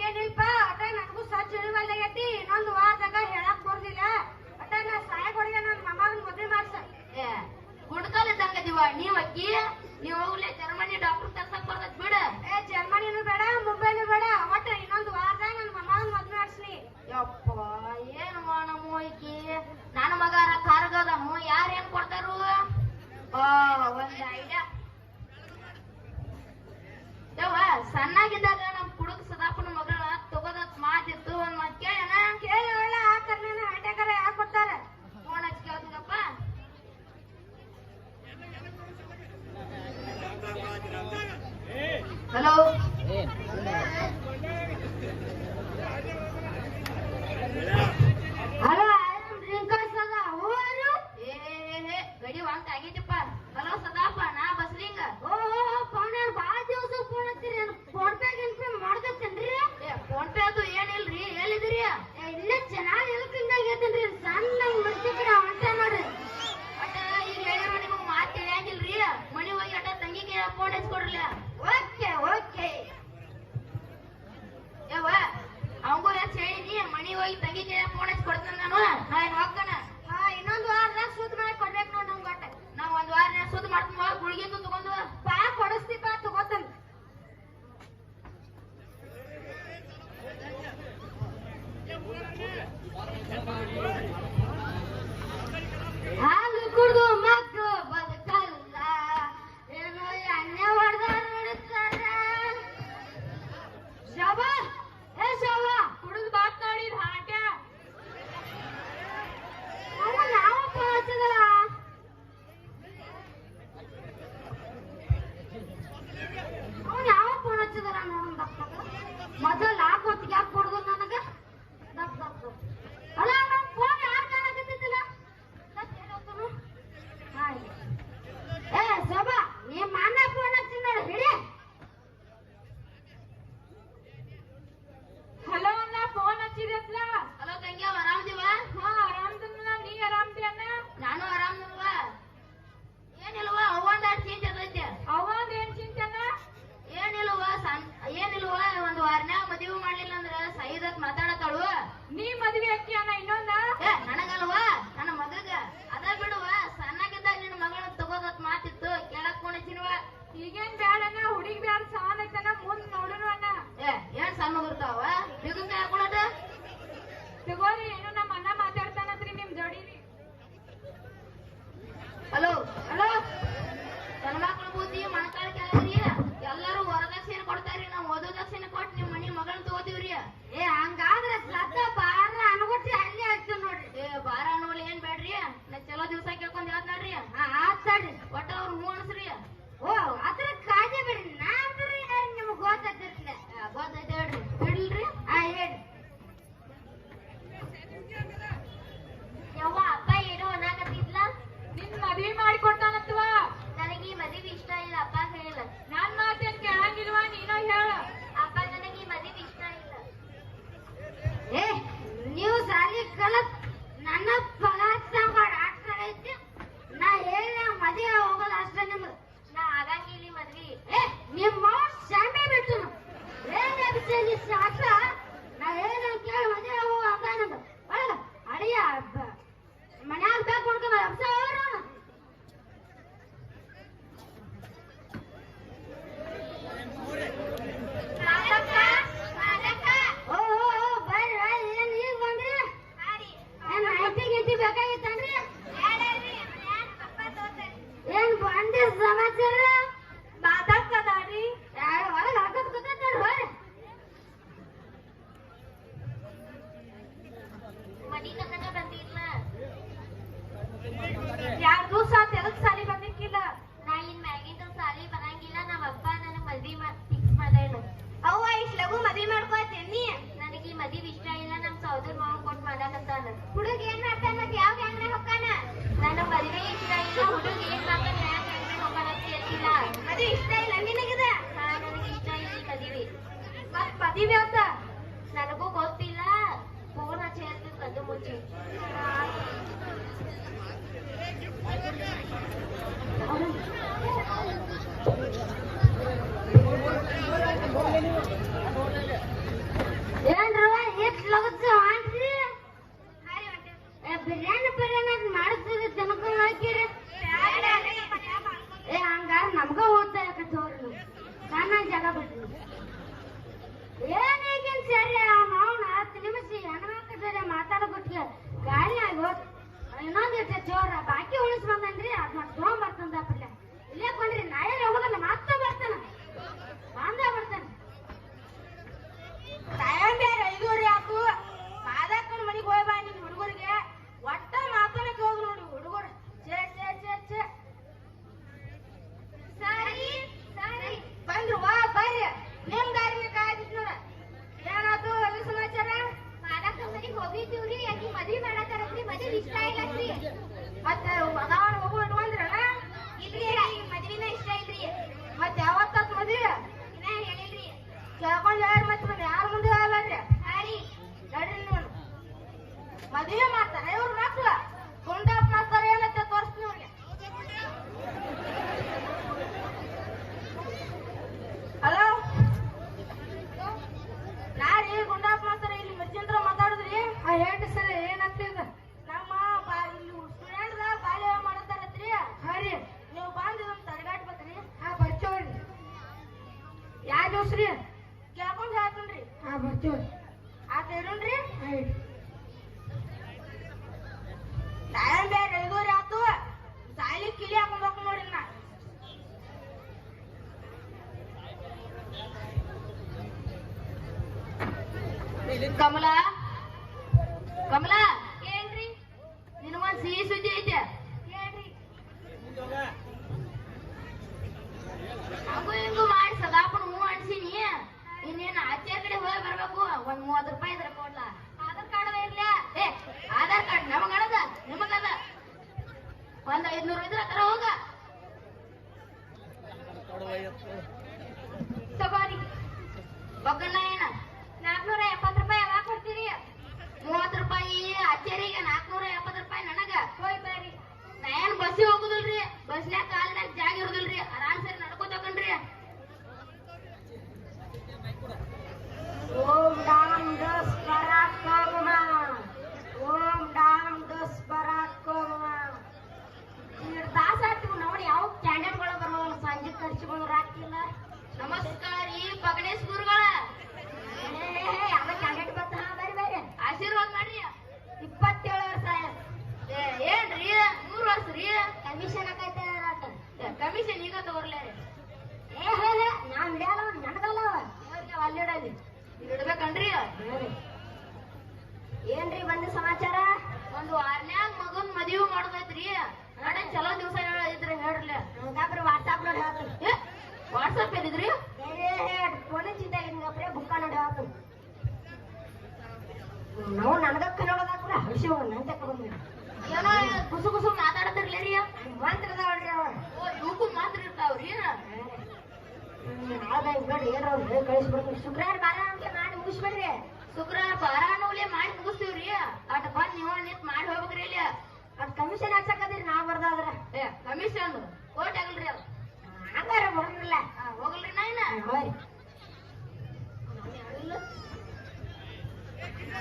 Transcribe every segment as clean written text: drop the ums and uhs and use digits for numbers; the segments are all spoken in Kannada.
ಹಂಗೇನಿಲ್ಪ ಅಟ ನನಗೂ ಸಜ್ಜ ಇಳಿವಲ್ಲಾಗೈತಿ ಇನ್ನೊಂದು ವಾರದಾಗ ಹೇಳಕ್ ಬರ್ದಿಲ್ಲ ಅಟ ನಾ ಸಹಾಯ ಕೊಡಿಗೆ ನನ್ನ ಮಮ್ಮಗನ್ ಮದ್ವೆ ಮಾಡ್ಸ ಗುಡ್ಕಲ್ ಇದ್ದಂಗದಿವ ನೀವ್ ಅಕ್ಕಿ ನೀವ್ ಹೋಗ್ಲೇ ಜರ್ಮನಿ ಡಾಕ್ಟರ್ ತರ್ಸಕ್ ಬರ್ತದ ಬಿಡ ಜರ್ಮನಿನೂ ಬೇಡ ಮುಂಬೈನೂ ಬೇಡ ಒಟ್ಟ ಇನ್ನೊಂದು ವಾರದಾಗ ನನ್ನ ಮಮ್ಮಗನ್ ಮದ್ವೆ ಮಾಡ್ಸ್ನಿ ಯಪ್ಪ ಏನು ಮಾಡಮು ಈಕಿ ನನ್ನ ಮಗಾರ ಕಾರ್ಗದನು ಯಾರೇನ್ ಕೊಡ್ತಾರು ಒಂದ್ ಐಡಿಯಾ ಯವ್ವ ಸಣ್ಣಾಗಿದ್ದಾಗ ನಮ್ ಕುಡುಕ್ ಸದಾಪನ ಮಗಳ ತಗೋದತ್ ಮಾತಿತ್ತು ಒಂದ್ ಮಾತ್ ಕೇಳಣ ಕೇಳ ಹಾಕರ್ನ ಹಟ್ಯಾಕರ ಯಾಕೆ ಕೊಡ್ತಾರ ಫೋನ್ ಹಚ್ಚಿ ಕೇಳ್ತೀನಪ್ಪ ಹಲೋ ಹಲೋ ಡ್ರಿಂಕರ್ಸ್ ಅದ ಹೂವರು ಗಡಿ ವಾಂತ ಆಗೈತಿಪ್ಪ ಹಲೋ ಸದಾಪ ನಾ ಬಸ್ಲಿಂಗ ಫೋನ್ ಬಾಳ ದಿವಸ ಫೋನ್ ಹಚ್ಚಿರಿ ಫೋನ್ ಪೇ ಗಿನ್ ಪೇ ಮಾಡ್ಕೊತೇನ್ರಿ ಫೋನ್ ಪೇ ಅದು ಏನಿಲ್ರಿ ಎಲ್ಲಿದಿರಿ ಇಲ್ಲ ಚೆನ್ನಾಗಿ ಎಲ್ಕಿಂದಾಗ ಐತೇನ್ರಿ ಸಣ್ಣ ಮುಚ್ಚಿಕ್ರ ಹೊಂಟ ನೋಡ್ರಿ ಅಟ ಈಗ ಹೇಳಿರೋ ನಿಮಗೆ ಮಾತು ತಿಳಿಯಂಗಿಲ್ರಿ ಮನಿ ಹೋಗಿ ಅಟ ತಂಗಿಗೆ ಫೋನ್ ಹಚ್ಕೊಡ್ರಲ್ಲ ಓಕೆ ಓಕೆ ಯವ್ವ ಅವಂಗೂ ಹೆಚ್ಚು ಹೇಳಿನಿ ಮನಿ ಹೋಗಿ ತಂಗಿಗೆ ಫೋನ್ ಹಚ್ಕೊಡ್ತಾನ ನಾನು ಹೋಗ್ತಾನ ಇನ್ನೊಂದು ವಾರದಾಗ ಸುದ್ದಿ ಮಾಡಿ ಕೊಡ್ಬೇಕು ನೋಡ್ ನಮ್ಗೆ ಒಟ್ಟ ನಾವ್ ಒಂದ್ ವಾರ ಸುದ್ದಿ ಮಾಡ್ತೀನಿ ಗುಳಿಗೆದು ತಗೊಂಡು ಪಾ ಕೊಡಿಸ್ತೀಪ ತಗೋತಾನ ಹಾಲು ಕುಡ್ದು ಮಕ್ಕಳು ಬದುಕಲ್ಲ ಏನೋ ಎಣ್ಣೆ ಹೊಡೆದ ನೋಡುತ್ತಾರ ಶವ ಏ ಶವ ಕುಡಿದು ಮಾತನಾಡಿದ ಹಾಟ್ಯ ನಾವು ಹಚ್ಚದಲ್ಲ ಅವ್ನು ಯಾವ ಫೋನ್ ಹಚ್ಚಿದಾರ ನೋಡೋಣ ದಪ್ಪ ಮೊದಲು ಹಾಕೋತಿಗೆ ಯಾಕೆ ಕೊಡುದು ನನಗ ದಪ್ಪ ದಪ್ಪ ಅಲ್ಲ ನಮ್ ಫೋನ್ ಯಾರು ಕಾಣಕತ್ತಿದ್ದಿಲ್ಲ ಏ ಶೋಭಾ ನೀ ಮಾನ ಫೋನ್ ಹಚ್ಚಿ ನೋಡು ಹಿಡಿ ಹಲೋ ಅಣ್ಣ ಫೋನ್ ಹಚ್ಚಿದತ್ಲ ಹಲೋ ತಂಗಿ ಅವ್ ಆರಾಮ್ದಿವ ಹಾ ಆರಾಮ್ದನ್ನ ನೀ ಆರಾಮ್ದಿ ಅಣ್ಣ ನಾನು ಆರಾಮ್ದಿಲ್ವ ಏನಿಲ್ವ ಅವ್ವಂದ ಚಿಂತೆ ಐತೆ ಅವಾಗ ಏನ್ ಚಿಂತೆನ ಏನಿಲ್ವ ಒಂದ್ ವಾರನ್ಯಾಗ ಮದುವೆ ಮಾಡ್ಲಿಲ್ಲ ಅಂದ್ರ ಸೈದತ್ ಮಾತಾಡತಾಳು ನೀ ಮದ್ವೆ ಅಕ್ಕಿ ಅಣ್ಣ ಇನ್ನೊಂದ ನನಗಲ್ವಾ ನನ್ನ ಮಗಗ ಅದ ಬಿಡುವ ಸಣ್ಣಗಿದ್ದಾಗ ನಿನ್ನ ಮಗಳ ತಗೋದತ್ ಮಾತಿತ್ತು ಕೇಳಕ್ ಕೊಣಿಸಿನ್ವ ಈಗೇನ್ ಬ್ಯಾಡಣ್ಣ ಹುಡುಗಿ ಬ್ಯಾಡ ಸಾನ್ ಐತನ ಮುಂದ್ ನೋಡುನು ಅಣ್ಣ ಏನ್ ಸಣ್ಣ ಇರ್ತಾವ ಬಿಗುಂತ ಹಾಕೊಳಟ ತಗೋರಿ ಏನು ನಮ್ಮ ಅಣ್ಣ ಮಾತಾಡ್ತಾನಂತ್ರಿ ನಿಮ್ ಜೋಡಿರಿ ಹಲೋ ಹಲೋ ಹೆಣ್ಮಕ್ಳು ಬೂದಿ ಮಣಕಾಳ ಕೇಳ್ರಿ ಎಲ್ಲಾರು ವರದಕ್ಷಿಣೆ ಕೊಡ್ತಾರ್ರಿ ನಾವ್ ಓದೋದಕ್ಷಿಣೆ ಕೊಟ್ಟು ನಿಮ್ ಮನಿ ಮಗಳನ್ನ ತಗೋತೀವ್ರಿ ಹಂಗಾದ್ರೆ ಸದ್ದ ಬಾರ ಅನ್ಕೊಟ್ಟಿ ಅಲ್ಲಿ ಹಚ್ತು ನೋಡ್ರಿ ಬಾರ ಅನ್ನೋಲ್ ಏನ್ ಬೇಡ್ರಿ ನಾ ಚಲೋ ದಿವ್ಸ ಕೇಳ್ಕೊಂಡ್ ಹೇಳ್ತ ನೋಡ್ರಿ ಆತಾಡ್ರಿ ಒಟ್ಟ ಅವ್ರ ಹೂ ಅನ್ಸ್ರಿ ಓ ಅದ್ರ ಕಾಜೆ ಬಿಡ್ರಿ ನಾನ್ರಿ ನಿಮ್ಗೆ ಗೊತ್ತಿರ್ಲಿಲ್ಲ ಗೊತ್ತೈತೆ ಹೇಳ್ರಿ ಬಿಡ್ಲ್ರಿ ಹೇಳಿ ಯವ್ವ ಅಪ್ಪ ಏನೋ ಅನ್ನಕತ್ತಿದ್ಲ ನಿನ್ ಮದ್ವಿ ಮಾಡಿ ಕೊಡ್ತಾನತ್ವ ನನಗೆ ಈ ಮದುವೆ ಇಷ್ಟ ಇಲ್ಲ ಅಪ್ಪ ಹೇಳಿಲ್ಲ ನಾನ್ ಮಾತೇನ್ ಕೇಳಂಗಿಲ್ವಾ ನೀನೋ ಹೇಳ ಅಪ್ಪ ನನಗೆ ಈ ಮದುವೆ ಇಷ್ಟ ಇಲ್ಲ ಏ ನೀವು ಸಾಲಿ ಕಲತ್ ನನ್ನ ಪಲಾಸ್ತಾಗ ಐತಿ ನಾ ಹೇಳ ಮದುವೆ ಹೋಗಲ್ಲ ಅಷ್ಟೇ ನಿಮ್ದು ನಾ ಆಗಂಗಿಲ್ಲ ಈ ಮದ್ವಿ ಏ ನಿಮ್ಮ ಶಾಂಬೆ ಬಿಟ್ಟು ಏನ್ ಅಭಿಷೇಕ ಸಾಕ ನಾ ಹೇಳ ಕೇಳಿ ಮದುವೆ ಹೋಗ ಅಂತಾನಂದು ಒಳಗ ಅಡಿಯ ಮನ್ಯಾಗ ಬೇಕು ಕೊಡ್ಕೊಂಡ ಅವ್ರು ಬೇಕಾಗಿತ್ತನ್ರಿ ಏನ್ ಬಂದಿ ಸಮಾಚಾರ ಮಾತಾಡ್ತದಾರಿ ಹೊರಗೆ ಹಾಕೋದ್ ಗೊತ್ತೈತ್ ನೋಡ್ರಿ ಹೊರ ಮನಿ ತನಕ ಬಂದಿಲ್ಲ 2 ದಿವಸ ತೆಲಕ್ ಸಾಲಿ ಬಂದಿಕ್ಕಿಲ್ಲ ನಾ ಇನ್ ಮ್ಯಾಗಿಂದ ಸಾಲಿ ಬರಂಗಿಲ್ಲ ನಮ್ಮ ಅಪ್ಪ ನನಗ್ ಮದ್ವಿ ಫಿಕ್ಸ್ ಮಾಡ್ಯಾನು ಅವ್ವ ಇಷ್ಟ್ ಲಗು ಮದ್ವಿ ಮಾಡ್ಕೋತೇನಿ ನನಗೆ ಈ ಮದ್ವಿ ಇಷ್ಟ ಇಲ್ಲ ನಮ್ ಸಹೋದರ ಮಾವ ಕೊಟ್ಟು ಮಾಡಾಕತ್ತಾನ ಹುಡುಗ ಏನ್ ಮಾಡ್ತಾನ ಮತ್ ಯಾವ ಗ್ಯಾಂಗ್ನಾಗ ಹೊಕ್ಕಾನ ನನ್ನ ಮದ್ವೆ ಇಷ್ಟ ಇಲ್ಲ ಹುಡುಗ ಏನ್ ಮಾಡ್ತಾನೆ ಯಾಕೆ ಹೆಂಗ್ ಹೋಗೋಣಂತ ಹೇಳ್ತಿಲ್ಲ ಮದ್ವಿ ಇಷ್ಟ ಇಲ್ಲ ನಿನಗದ ಹಾ ನನಗೆ ಇಷ್ಟ ಇಲ್ಲ ಈ ಮದ್ವಿ ಮತ್ ಮದ್ವಿ ಅಂತ ನನಗೂ ಗೊತ್ತಿಲ್ಲ ಫೋನ್ ಹಚ್ಚಿ ಹೇಳ್ತೀನಿ ಕದ್ದು ಮುಚ್ಚಿ ಏನ್ರವ ಎಷ್ಟು ಲಗತ್ತ ಮಾಡ್ರಿ ಬಿರಿಯಾನಿ ಬಿರಿಯಾನಿ ಮಾಡಿದ್ರೆ ಜನಕ್ಕೆ ಹಾಕಿರಿ ಏ ಹಂಗಾರ ನಮ್ಗ ಓದ್ತಾ ಯಾಕತ್ತವ್ರಿ ಚೆನ್ನಾಗಿ ಜಾಗ ಬಿಟ್ರಿ ಏನೀಗಿನ ಸರಿ ಅವ್ನು 10 ನಿಮಿಷ ಹೆಣ್ಮಕ್ಳ ಮಾತಾಡೋಬಿಟ್ಗೆ ಗಾಳಿ ಆಗಿ ಹೋದ್ ಇನ್ನೊಂದಿಟ್ಟು ಜೋರ ಬಾಕಿ ಉಳಿಸ್ ಬಂದನ್ರಿ ಅದ್ ಮಾಡಿ ತಗೊಂಬರ್ತಂದಪ್ಪಲ್ಲ ಇಲ್ಲೇ ಕೊಂಡ್ರಿ ನಾಳೆ ಹೋಗೋದಲ್ಲ ಮತ್ತೆ ಬರ್ತಾನ ಬಂದ ಬರ್ತಾನೆ ಟೈಮ್ ಬೇರೆ 5:30 ಆತು ಮಾದಾಕನ್ ಮನಿಗೆ ಹೋಗಿ ಬಾ ನಿನ್ ಹುಡುಗರಿಗೆ ಒಟ್ಟ ಮಾತಾಡಕ್ಕೆ ಹೋಗಿ ನೋಡಿ ಹುಡುಗರು ಛೇ ಛೇ ಛೇ ಛೇ ಸರಿ ಸರಿ ಬಂದ್ರು ವಾ ಬರ್ರಿ ನಿಮ್ ದಾರಿನ ಕಾಯ್ದಿತ್ ನೋಡ ಏನಾಯ್ತು ಎಲ್ಲ ಸಮಾಚಾರ ಮಾದಾಕನ್ ಮನಿಗೆ ಹೋಗಿದ್ದೀವ್ರಿ ಯಾಕೆ ಮದ್ವಿ ಮಾಡತಾರತ್ರಿ ಮದ್ವಿ ಇಷ್ಟ ಇಲ್ಲತ್ರಿ ಮತ್ತೆ ಅದಾವಣ ಹೋಗು ಇಟ್ಕೊಂಡ್ರಲ್ಲ ಇಲ್ರಿ ಮದ್ವಿನ ಇಷ್ಟ ಇಲ್ರಿ ಮತ್ತೆ ಯಾವತ್ತಾತ್ ಮದ್ವಿ ಇನ್ನ ಹೇಳಿಲ್ರಿ ಕೇಳ್ಕೊಂಡ್ ಹೇಳಿ ಮತ್ತೆ ಯಾರ ಮುಂದೆ ಹೇಳಲ್ರಿ ಹಾರಿ ನಡ್ರಿ ನೀವು ಮದ್ವೆ ಮಾಡ್ತಾರೆ ಇವ್ರ ಮಕ್ಳು ಗುಂಡಾಪ್ ಮಾಡ್ತಾರೆ ಏನಂತ ತೋರಿಸ್ತೀನಿ ಇವ್ರಿಗೆ ಹಲೋ ನಾರಿ ಗುಂಡಾಪ್ ಮಾಡ್ತಾರೆ ಇಲ್ಲಿ ಮರ್ಜಂತ್ರ ಮಾತಾಡುದ್ರಿ ಹೇಳ್ರಿ ಸರ್ ಏನಂತಿದ ನಮ್ಮ ಇಲ್ಲಿ ಸ್ಟೂಡೆಂಟ್ ಬಾಲ್ಯ ಮಾಡತಾರತ್ರಿ ಹಾರಿ ನೀವು ಬಂದು ಇದನ್ನ ತಡೆಗಾಡ್ಬೇಕ್ರಿ ಬರ್ತೀವ್ರಿ ಯಾವ ದಿವ್ಸ ರೀ ಕೇಳ್ಕೊಂಡ್ ಹೇಳ್ತೀನ್ರಿ ಬರ್ತೀವ್ರಿ ಆತ ಇರೋಣ್ರಿ ಟೈಮ್ ಬೇರೆ 5:30 ಆತು ಸಾಲಿ ಕಿಲಿ ಹಾಕೊಂಡ್ ನೋಡಿ ನಾ ಕಮಲ ಕಮಲ ಏನ್ರಿ ನಿನಗೊಂದ್ ಸಿಹಿ ಸುದ್ದಿ ಐತೆ ಹೇಳ್ರಿ ಹಂಗು ಹಿಂಗು ಮಾಡಿ ಸದಾಪನ ಹೂ ಅನ್ಸಿನಿ ಇನ್ನೇನು ಆಚೆ ಕಡೆ ಹೋಗಿ ಬರ್ಬೇಕು ಒಂದ್ 30 ರೂಪಾಯಿ ಇದ್ರೆ ಕೊಡ್ಲಾ ಆಧಾರ್ ಕಾರ್ಡ್ ಇರ್ಲ ಏ ಆಧಾರ್ ಕಾರ್ಡ್ ನಮಗದ ನಿಮಗದ ಒಂದ್ 500 ಇದ್ರ ತರ ಹೋಗ ತಗೋರಿ ಬಗ್ಗಣ್ಣ ಏನ 470 ರೂಪಾಯಿ ಯಾವಾಗ ಕೊಡ್ತೀರಿ 30 ರೂಪಾಯಿ ಅಚ್ಚೇರಿಗೆ 470 ರೂಪಾಯಿ ನನಗ ಹೋಯ್ ಬರ್ರಿ ನಾ ಏನ್ ಬಸ್ಸಿಗೆ ಹೋಗುದಿಲ್ರಿ ಬಸ್ನ್ಯಾಗ ಕಾಲ್ನಾಗ ಜಾಗ ಇರುದಿಲ್ರಿ ಆರಾಮ್ ಸರಿ ನಡ್ಕೋತಕನ್ರಿ ಓಂ ಡಾಂ ದಸ್ ಪರಾಕ್ರಮ ಓಂ ಡಾಂ ದಸ್ ಪರಾಕ್ರಮ ದಾಸ ಆಯ್ತು ನೋಡಿ ಯಾವ ಕ್ಯಾಂಡಿಡೇಟ್ಗಳು ಬರೋಲ್ಲ ಸಂಜೆ ಖರ್ಚುಗಳು ಹಾಕಿಲ್ಲ ನಮಸ್ಕಾರ ರೀ ಪಗಣೇಶ್ ಗುರುಗಳ ಯಾವ ಕ್ಯಾಂಡಿಡೇಟ್ ಬರ್ತಾ ಬರ್ರಿ ಬರ್ರಿ ಆಶೀರ್ವಾದ ಮಾಡ್ರಿ 27 ವರ್ಷ ಏನ್ರಿ 100 ವರ್ಷ ರೀ ಕಮಿಷನ್ ಆಕೈತೆ ಕಮಿಷನ್ ಈಗ ತಗೋರ್ಲೇ ನಾವ್ ಹಿಡಿಯಲ್ಲ ನನಗಲ್ಲ ಅಲ್ಲಿಡಲಿ ಇಡ್ಬೇಕನ್ರಿ ಏನ್ರಿ ಬಂದು ಸಮಾಚಾರ ಒಂದು 6ನ್ಯಾಗ ಮಗನ್ ಮದುವೆ ಮಾಡೋದೈತ್ರಿ ನಡೆ ಚಲೋ ದಿವಸ ಇದ್ರೆ ಹೇಳ್ರಲ್ಲ ಹಂಗಾಬ್ರಿ ವಾಟ್ಸಾಪ್ ನೋಡಿ ಹೇಳ್ತೀನಿ ವಾಟ್ಸಪ್ ಏನಿದ್ರಿ ಫೋನ್ ಚಿಂತ ಹಿಂಗಪ್ರೆ ಬುಕ್ಕ ನೋಡಿ ಹೇಳ್ತೀನಿ ನಾವು ನನಗಕ್ಕ ನೋಡೋದಾಕಲ್ಲ ಹಳ್ಸಿ ಹೋಗೋಣ ಅಂತ ಬಂದ್ರಿ ಏನೋ ಕುಸು ಕುಸು ಮಾತಾಡತಿರ್ಲಿ ರೀ ಮಂತ್ರದ ನೋಡ್ರಿ ಅವ ಓ ಇವಕ್ಕೂ ಮಾತ್ರ ಇರ್ತಾವ್ರಿ ನಾಳೆ ನೋಡಿ ಏನ್ರಿ ಕಳಿಸ್ಬಿಡ್ತೀನಿ ಶುಕ್ರವಾರ ಬಾರ ಅಂತ ಮಾಡಿ ಮುಗಿಸ್ಬಿಡ್ರಿ ಶುಕ್ರವಾರ ಬಾರಾನೂಲೆ ಮಾಡಿ ಮುಗಿಸ್ತೀವ್ರಿ ಅಟ್ ಬಂದ್ ನೀವು ನಿಂತ್ ಮಾಡಿ ಹೋಗ್ಬೇಕ್ರಿ ಇಲ್ಲಿ ಅದ್ ಕಮಿಷನ್ ಹಾಕ್ಸಕದ್ರಿ ನಾವ್ ಬರ್ದಾದ್ರ ಕಮಿಷನ್ ಕೋಟ್ ಆಗಲ್ರಿ ಅದು ಹಂಗಾರ ಬರೋದಿಲ್ಲ ಹೋಗಲ್ರಿ ನಾ ಇನ್ನ ಹೋರಿ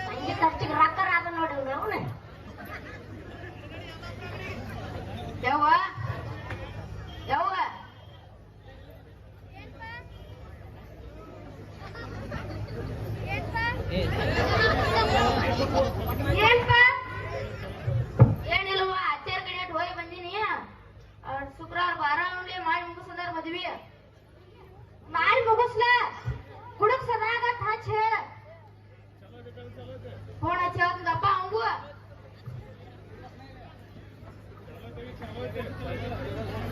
ಸಂಜೆ ಖರ್ಚಿಗೆ ರೊಕ್ಕ ಅದ ನೋಡ್ರಿ ನಾವು ಯವ್ವ ಯವ್ವ ಏನ್ಪ ಏನಿಲ್ವ ಅಚ್ಚೇರ್ ಕಡೆ ಹೋಗಿ ಬಂದೀನಿ ಶುಕ್ರವಾರ ಬಾರಾನೂಲೆ ಮಾಡಿ ಮುಗಿಸಂದಾರ ಮದ್ವಿ ಮಾಡಿ ಮುಗಿಸ್ಲ ಹುಡುಕ್ ಸದಾಗ ಹಚ್ಚ ಹೇಳ ಫೋನ್ ಹಚ್ಚಿ ಹೇಳ್ತದಪ್ಪ ಅವಂಗೂ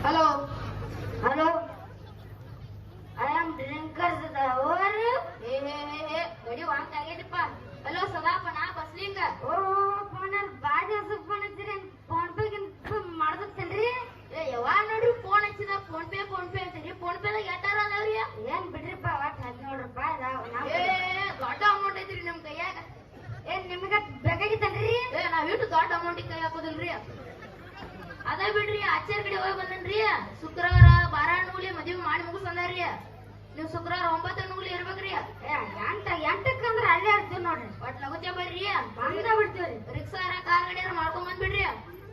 hello hello I am drinkers over ಗಡಿ ವಾಂತ ಆಗೈತಿಪ್ಪ ಹಲೋ ಸದಾಪ ನಾ ಬಸ್ಲಿಂಗ ಓ ಫೋನಲ್ಲಿ ಬಾಜಿ ಹಸು ಫೋನ್ ಹಚ್ಚಿರಿ ಫೋನ್ ಪೇ ಮಾಡ್ದತ್ತೇನ್ರಿ ಏ ಯಾವಾಗ ನೋಡ್ರಿ ಫೋನ್ ಹಚ್ಚಿದ ಫೋನ್ ಪೇ ಅಂತೀರಿ ಫೋನ್ ಪೇದಾಗ ಎಟ್ಟಾರ ಅದಾವ್ರಿ ಏನ್ ಬಿಡ್ರಿಪ್ಪ ಒಟ್ಟು 17 ರೂಪಾಯಿ ಅದಾವ ಏ ದೊಡ್ಡ ಅಮೌಂಟ್ ಐತ್ರಿ ನಮ್ ಕೈಯಾಗ ಏನ್ ನಿಮ್ಗ ಬೇಕಾಗಿತ್ತನ್ರಿ ಏ ನಾವ್ ಇಟ್ಟು ದೊಡ್ಡ ಅಮೌಂಟ್ ಕೈ ಹಾಕೋದಿಲ್ರಿ ಅದ ಬಿಡ್ರಿ ಆಚಾರ ಕಡೆ ಹೋಗಿ ಬಂದನ್ರಿ ಶುಕ್ರವಾರ ಬಾರಾನೂಲಿ ಮದ್ವಿ ಮಾಡಿ ಮುಗಿಸಂದಾರ್ರಿ ನೀವು ಶುಕ್ರವಾರ 9 ನೂಲಿ ಇರ್ಬೇಕ್ರಿ ಎಂಟಕ್ಕಂದ್ರ ಅಲ್ಲೇ ನೋಡ್ರಿ ಒಟ್ ಲಗುಚೆ ಬರ್ರಿ ಬಂದ ಬಿಡ್ತೀವ್ರಿ ರಿಕ್ಷಾ ಕಾರ್ ಗಾಡಿಯಾರ ಮಾಡ್ಕೊಂಡ್ ಬಂದ್ಬಿಡ್ರಿ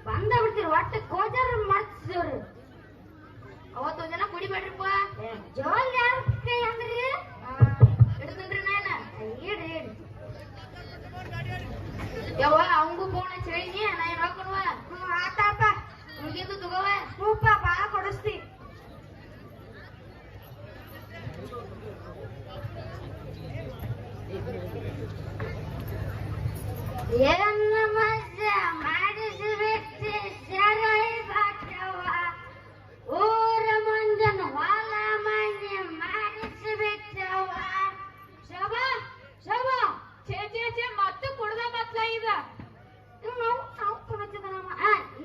ಬಂದ ಬಿಡ್ತೀರಿ ಒಟ್ಟು ಗೋಚರ ಮಾಡ್ತೀವ್ರಿ ಅವತ್ತು ಜನ ಕುಡಿಬೇಡ್ರಿಪ್ಪ ಜೋಲ್ ಯಾರ ಕೈ ಅಂದ್ರಿ ಹಿಡ್ತನ್ರಿ ನಾಯನ ಇಡ್ರಿ ಇಡ್ರಿ ಯವ್ವ ಅವಂಗೂ ಫೋನ್ ಹಚ್ಚಿ ಹೇಳಿನಿ ನಾ ಏನ್ ಹಾಕೊನ್ವ ಆತಾಪ ಮುಗಿದು ತಗೋವ ಹೂಪ ಬಾ ಕೊಡಿಸ್ತಿ ಏನ ಮಜಾ ಮಾಡಿಸ್ಬಿಟ್ಟು ಶರೈ ಬಾಟವ ಊರ ಮುಂಜನ ಹೊಲ ಮನೆ ಮಾಡಿಸ್ಬಿಟ್ಟವ ಶೋಭಾ ಶೋಭಾ ಛೇ ಮತ್ತೆ ಕುಡ್ದ ಮತ್ಲ ಇದ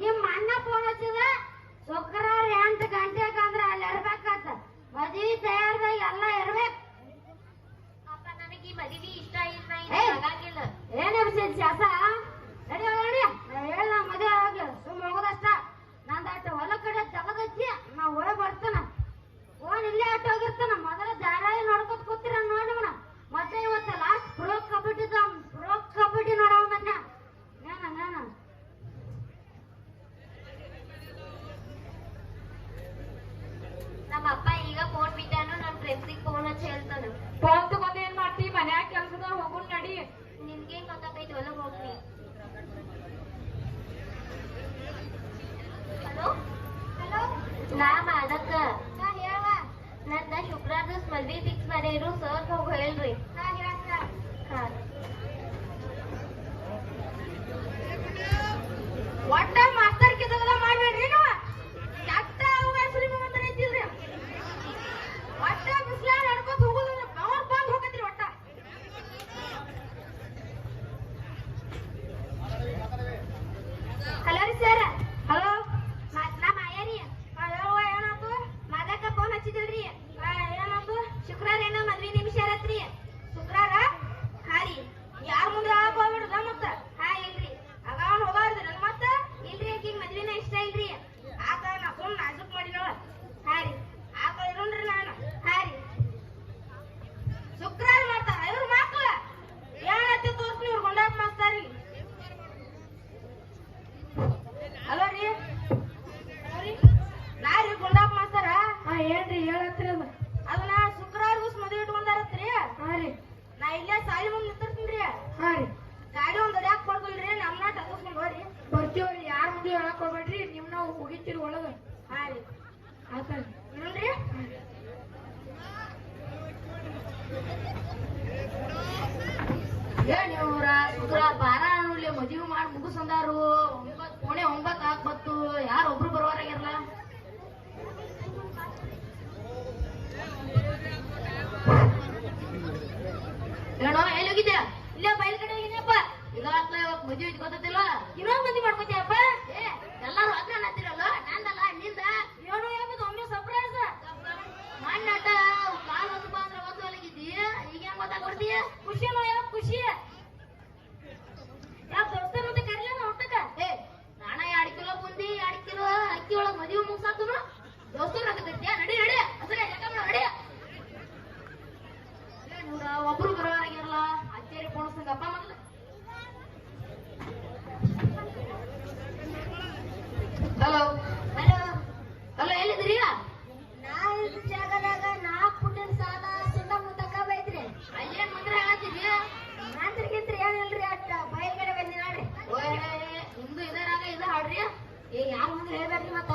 ನಿಮ್ಮ ಅಣ್ಣ ಫೋನ್ ಹಚ್ಚದ ಶುಕ್ರವಾರ 8 ಗಂಟೆಗೆ ಅಂದ್ರೆ ಅಲ್ಲಿ ಇರ್ಬೇಕಂತ ಮದ್ವಿ ತಯಾರದಾಗ ಎಲ್ಲ ಇರ್ಬೇಕು ಅಪ್ಪ ನನಗೆ ಈ ಮದುವೆ ಇಷ್ಟ ಇಲ್ಲ ಆಗಂಗಿಲ್ಲ ಏನ ವಿಶೇಷ ಶಾಸ ನಡಿ ನಡಿ ಹೇಳ ಮದುವೆ ಆಗಿ ಸುಮ್ಮ ಹೋಗೋದಷ್ಟ ನಂದಟ್ಟು ಹೊಲ ಕಡೆ ತಗದೈತಿ ನಾ ಹೋಗಿ ಬರ್ತಾನ ಫೋನ್ ಇಲ್ಲೇ ಅಟ್ಟು ಹೋಗಿರ್ತಾನ ಮೊದಲ ಧಾರಾವಾಹಿ ನೋಡ್ಕೊತ ಕೂತಿರ ನೋಡೋಣ ಮತ್ತೆ ಇವತ್ತ ಲಾಸ್ಟ್ ಪ್ರೋ ಕಬಡ್ಡಿ ನೋಡವ ನನ್ನ ನಾನು ನಮ್ಮ ಅಪ್ಪ ಈಗ ಫೋನ್ ಬಿಟ್ಟಾನು ನಮ್ಮ ಫ್ರೆಂಡ್ಸಿಗೆ ಫೋನ್ ಹಚ್ಚಿ ಹೇಳ್ತಾನ ಫೋನ್ ತಗೊಂಡ್ ಏನ್ ಮಾಡ್ತಿ ಮನ್ಯಾಗ ಕೆಲ್ಸದ ಹೋಗುನ್ ನಡಿ ನಿನ್ಗೇನ್ ಗೊತ್ತಾಗೈತಿ ಹೊಲಗ್ ಹೋಗ್ನಿ ಹಲೋ ಹಲೋ ನಾ ಮಾದಕ್ಕ ನಾ ಹೇಳ ನನ್ನ ಶುಕ್ರವಾರದ ಮದ್ವಿ ಫಿಕ್ಸ್ ಮಾಡಿರು ಸರ್ ಹೋಗಿ ಹೇಳ್ರಿ ನಾ ಹೇಳ ಹಾ ಒಟ್ಟ ಮಾಸ್ತರ್ಗೆ ತಗದ ಮಾಡ್ಬೇಡ್ರಿ ನೀವು ಕೆಟ್ಟ ಹೆಸರು ಮಾತ್ರ ಐತಿಲ್ರಿ ಒಟ್ಟ ಬಿಸ್ಲ ನಡ್ಕೊತ ಹೋಗುದಿಲ್ಲ ಪವರ್ ಬಂದ್ ಹೋಗತ್ರಿ ಒಟ್ಟ ಹಲೋ ರೀ ಸರ್ ಹಲೋ ನಾ ಮಾಯಾರಿ ಏನಾಯ್ತು ಮದಕ್ಕ ಫೋನ್ ಹಚ್ಚಿದಿಲ್ರಿ ಏನಾಯ್ತು ಶುಕ್ರವಾರ ಏನೋ ಮದ್ವೆ ನಿಮಿಷ ಇರತ್ರಿ ಶುಕ್ರವಾರ ಹಾ ರೀ ಯಾರ ಮುಂದೆ ಹೇಳಕ್ ಹೋಗ್ಬಿಡ್ದ ಮತ್ತ ಹಾ ಇಲ್ರಿ ಆಗ ಅವ್ನು ಹೋಗಾರ್ದ್ರಿ ನನ್ ಮತ್ತ ಇಲ್ರಿ ಆಕಿಗ್ ಮದ್ವಿನ ಇಷ್ಟ ಇಲ್ರಿ ಆತ ನಾ ಫೋನ್ ನಾಜುಕ್ ಮಾಡಿನವ ಹಾ ರೀ ಆತ ಇರೋನ್ರಿ ನಾನು ಹಾ ರೀ ಶುಕ್ರವಾರ ಮಾಡ್ತಾರ ಇವ್ರ ಮಕ್ಳ ಏನತ್ತಿ ತೋರ್ಸ್ನಿ ಇವ್ರು ಗೊಂಡಾಟ ಮಾಡ್ತಾರಿ ಹಲೋ ರೀ ನಾ ರೀ ಗೊಂಡಾಟ ಮಾಡ್ತಾರ ಏನ್ರಿ ಹೇಳತ್ರಿ ಅದ ಅದನ್ನ ಶುಕ್ರವಾರ ದಿವಸ ಮದ್ವೆ ಇಟ್ಕೊಂಡಾರತ್ರಿ ಹಾ ರೀ ನಾ ಇಲ್ಲೇ ಸಾಲಿ ಮುಂದೆ ನಿಂತಿರ್ತೀನ್ರಿ ಹಾ ರೀ ಗಾಡಿ ಒಂದ್ ಅಡ್ಯಾಕ್ ಕೊಡ್ಕೊಳ್ರಿ ನಮ್ನ ತಗಸ್ಕೊಂಡ್ ಹೋರಿ ಬರ್ತೀವ್ರಿ ಯಾರ ಮುಂದೆ ಹೇಳಕ್ ಹೋಗ್ಬೇಡ್ರಿ ನಿಮ್ನ ಹೋಗಿತ್ತೀರಿ ಒಳಗ ಹಾ ರೀ ಆತ ಇಲ್ರಿ ಏನ್ ಇವ್ರ ಶುಕ್ರವಾರ ಬಾರ ನೋಡ್ಲಿ ಮದುವೆ ಮಾಡಿ ಮುಗಿಸಂದಾರು 9 ಆಗ್ಬತ್ತು ಯಾರು ಒಬ್ರು ಬರುವಾರಾಗಿರ್ಲ ಏನೋ ಎಲ್ಲಿ ಹೋಗಿದ್ದೆ ಇಲ್ಲೇ ಬಯಲ್ ಕಡೆ ಹೋಗಿದ್ನಪ್ಪ ಈಗ ಮದುವೆ ಐತಿ ಗೊತ್ತಿಲ್ಲ ಇನ್ನೊಂದ್ ಮಂದಿ ಮಾಡ್ಕೊತೀಯಪ್ಪ ಏ ಎಲ್ಲಾರು ಹತ್ರ ಅನ್ನತ್ತಿರಲ್ಲ ನಂದಲ್ಲ ನಿಂದ ಏನೋ ಯಾವ್ದು ಒಮ್ಮೆ ಸರ್ಪ್ರೈಸ್ ಮಣ್ಣಾಟ ಕಾಲ್ ಹೊತ್ತು ಬಂದ್ರೆ ಹೊತ್ತು ಅಲ್ಲಿಗಿದ್ದಿ ಈಗ ಹೆಂಗ್ ಗೊತ್ತಾಗ್ಬಿಡ್ತೀಯ ಖುಷಿನೋ ಯಾವ ಖುಷಿ ಯಾವ ದೋಸ್ತರ ಮತ್ತೆ ಕರಿಲೇನ ಊಟಕ್ಕ ಏ ನಾನ 2 ಕಿಲೋ ಬುಂದಿ 2 ಕಿಲೋ ಅಕ್ಕಿ ಒಳಗ್ ಮದುವೆ ಮುಗ್ಸಾತನು ದೋಸ್ತರು ಹಾಕತೈತ್ಯಾ ನಡಿ ಅಸಲೇ ಯಾಕಂದ್ರೆ ನಡಿ ಇವ್ರ ಒಬ್ರು ಬರೋರಾಗಿರಲ್ಲ ಅಚ್ಚೇರಿ ಪೋಣಿಸ್ತಂಗಪ್ಪ ಮೊದಲು ಹಲೋ ಹಲೋ ಹಲೋ ಎಲ್ಲಿದ್ದೀರಿ ನಾ ಇದ್ದ ಜಾಗದಾಗ 4 ಫುಟಿನ ಸಾಲ ಸುಣ್ಣ ಮುತ್ತಕ್ಕ ಬೈತ್ರಿ ಅಲ್ಲೇನ್ ಮಂತ್ರ ಹೇಳತ್ತಿದ್ವಿ ನಾಂದ್ರಿಗಿಂತ್ರ ಏನಿಲ್ರಿ ಅಟ್ಟ ಬಯಲ್ ಕಡೆ ಬಂದಿ ನೋಡ್ರಿ ನಿಮ್ದು ಇದರಾಗ ಇದು ಹಾಡ್ರಿ ಏ ಯಾರ ಮುಂದೆ ಹೇಳ್ಬೇಡ್ರಿ ಮತ್ತ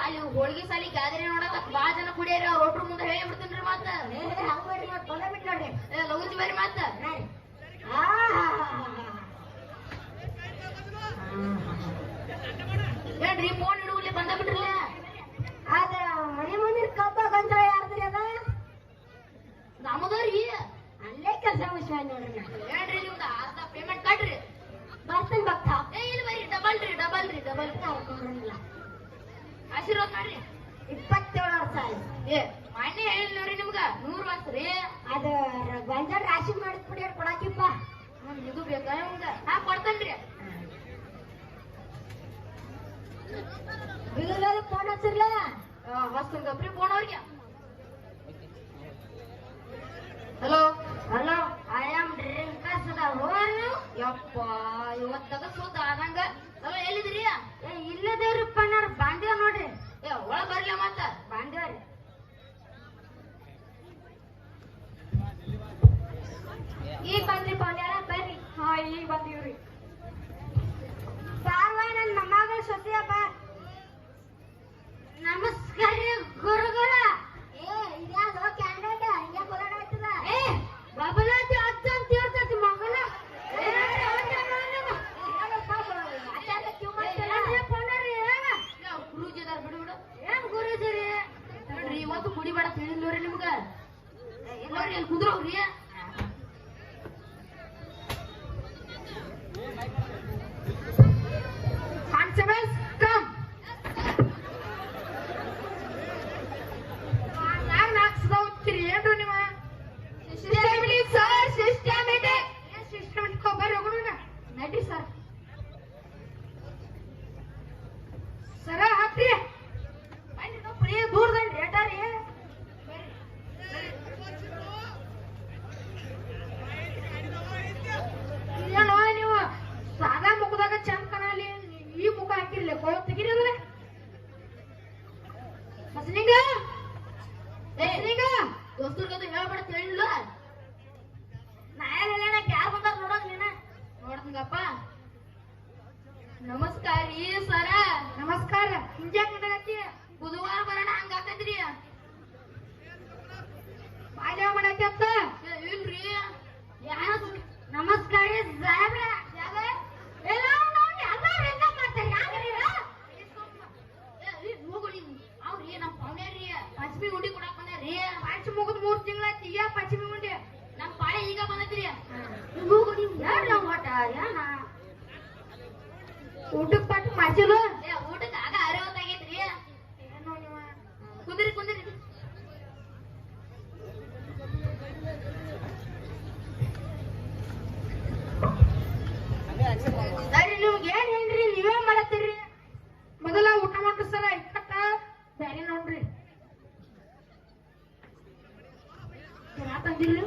ಅಲ್ಲಿ ಹೋಳ್ಗಿ ಸಾಲಿ ಗ್ಯಾದರಿ ನೋಡಕ ಬಾಳ ಜನ ಕುಡಿಯಾರಿ ಅವ್ರ ಒಟ್ರ ಮುಂದೆ ಹೇಳಿ ಬಿಡ್ತೇನ್ರಿ ಮತ್ತ ಹಂಗ್ಬೇಡ್ರಿ ಮತ್ ಬಂದ ಬಿಟ್ಟು ನೋಡ್ರಿ ಲಗುಚಿ ಬರ್ರಿ ಮತ್ತ ನೋಡ್ರಿ ಏನ್ರಿ ಫೋನ್ ಇಡುವಲ್ಲಿ ಬಂದ ಬಿಟ್ರಲ್ಲ ಅದ ಮನೆ ಮುಂದಿನ ಕಬ್ಬ ಗಂಜಲ ಯಾರ್ದ್ರಿ ಅದ ನಮದವ್ರಿ ಅಲ್ಲೇ ಕೆಲಸ ಮುಗಿಸ್ಬೇಡ ನೋಡ್ರಿ ನಾ ಏನ್ರಿ ನಿಮ್ದು ಅರ್ಧ ಪೇಮೆಂಟ್ ಕಟ್ರಿ ಬರ್ತೇನೆ ಭಕ್ತ ಏ ಇಲ್ಲಿ ಬರ್ರಿ ಡಬಲ್ ಕರ್ಕೊಂಡ್ರಲ್ಲ ಆಶೀರ್ವಾದ ಮಾಡ್ರಿ 27 ವರ್ಷ ಏ ಮೊನ್ನೆ ಹೇಳಿಲ್ರಿ ನಿಮ್ಗ 100 ವರ್ಷ ರೀ ಅದು ಗೊಂಜಾಳ ರಾಶಿ ಮಾಡಿ ಕುಡಿಯೋರು ಕೊಡಾಕಿಪ್ಪ ಇದು ಬೇಕಾ ನಿಮ್ಗ ನಾ ಕೊಡ್ತೇನ್ರಿ ಬಿಗಲ್ದಾಗ ಫೋನ್ ಹಚ್ಚಿರ್ಲ ಹೊಸ್ತಂಗಪ್ರಿ ಫೋನ್ ಅವ್ರಿಗೆ hello hello I am drinkers ಯಪ್ಪ ಇವತ್ತಾಗ ಸೋತ ಆದಂಗ ಎಲ್ಲಿದ್ರಿ ಏ ಇಲ್ಲದೇವ್ರಿಪ್ಪ ನಾನು ಬಾಂದೇವ್ ನೋಡ್ರಿ. ಏ ಒಳ ಬರ್ಲಿ ಮತ್ತ ಬಾಂದೇವ್ರಿ. ಈಗ ಬಂದ್ರಿ ಪೌನ್ಯಾರ ಬರ್ರಿ. ಹಾ ಈಗ ಬಂದೀವ್ರಿ. ಬಾರ್ವಾ ನನ್ ಮೊಮ್ಮಗ ಸೊಸೆಯಪ್ಪ. ನಮಸ್ಕಾರ ರೀ ಗುರುಗಳ. ಏ ಇದ್ಯಾವ್ದೋ ಕ್ಯಾಂಡಿಡೇಟ್ ಹಿಂಗೆ ಓಡಾಡ್ತದ. ಏ ಬಬಲಾತಿ ಅಚ್ಚ ಅಂತ ಹೇಳ್ತೈತಿ ಮಗನ. ಗುರೂಜಿ ಅದಾರ ಬಿಡು ಬಿಡು ಏನ್ ಗುರುಜಿ ರೀ? ನೋಡ್ರಿ ಇವತ್ತು ಕುಡಿಬೇಡ ತಿಳಿದ್ರಿ ನಿಮ್ಗ ನೋಡ್ರಿ ಅಲ್ಲಿ ಕುದ್ರೋಗ್ರಿ ಕಾನ್ಸ್ಟೇಬಲ್ಸ್ ಕಮ್. ನಾನ್ ನಾಕ್ಸ್ದ ಹೋಗ್ತೀರಿ ಏನ್ರಿ ನೀವ? Systematic sir, systematic. ಏನ್ ಸಿಸ್ಟಮ್ಯಾಟಿಕ್ ಬರ್ರಿ ಹೋಗೋಣ ನಡಿ ಸರ್. ಸರ ಹತ್ರಿ ಬನ್ರಿ ನಾವು ಬರೀ ದೂರದಲ್ಲಿ ರೇಟಾರಿ. ಏನೋ ನೀವು ಸಾದಾ ಮುಖದಾಗ ಚಂದ ಕಾಣಲಿ, ಈ ಮುಖ ಹಾಕಿರ್ಲಿ ಕೊಳ ತೆಗಿರಿ ಅಂದ್ರೆ ಹಸನಿಂಗ ದೋಸ್ತರ್ಗದು ಹೇಳ್ಬೇಡ ತಿಳಿಲ್ಲ ನಾಳೆಲ್ಲ ಯಾರು ಬಂದಾರ ನೋಡೋದ್ ನೀನ. ನೋಡ್ತಂಗಪ್ಪ ನಮಸ್ಕಾರ ರೀ ಸರ ನಮಸ್ಕಾರ. ಹಿಂಗ್ಯಾಕ್ ಮಾಡಕತ್ತಿ? ಬುಧವಾರ ಬರೋಣ ಹಂಗ ಆಕತ್ರಿ ಬಾಲ್ಯ ಮಾಡತ್ತಿ ಅತ್ತ? ಇಲ್ರಿ ನಮಸ್ಕಾರ ರೀ ಸಾಹೇಬ್ರ. ಎಲ್ಲ ಮಾಡ್ತಾರೆ ಯಾಕ್ರಿ? ಅವ್ರಿ ನಮ್ ಪೌನ್ಯಾರಿ ಪಂಚಮಿ ಉಂಡಿ ಕೊಡಾಕ್ ಬಂದಾರ್ರಿ ಪಂಚ ಮುಗಿದ್ 3 ತಿಂಗಳಾಯ್ತು, ಈಗ ಪಂಚಮಿ ಉಂಡಿ. ನಮ್ ಪಾಳೆ ಈಗ ಬಂದೈತ್ರಿ ಯಾರು ಒಟ್ಟ ಏನ ಊಟಕ್ ಪಟ್ ಮಜಲು ಊಟಕ್ಕೆ ಆಗ ಅರವತ್ತಾಗೈತ್ರಿ ಏನೋ ನೀವ. ಕುಂದ್ರಿ ಕುಂದ್ರಿ ಸರಿ ನಿಮ್ಗೆ ಏನ್ ಹೇಳ್ರಿ, ನೀವೇ ಮಾಡತ್ತೀರಿ? ಮೊದಲ ಊಟ ಮಾಡ್ರಿ ಸರ, ಇಕ್ಕಟ್ಟ ಬ್ಯಾರೆ ನೋಡ್ರಿ. ತಂದಿರಿ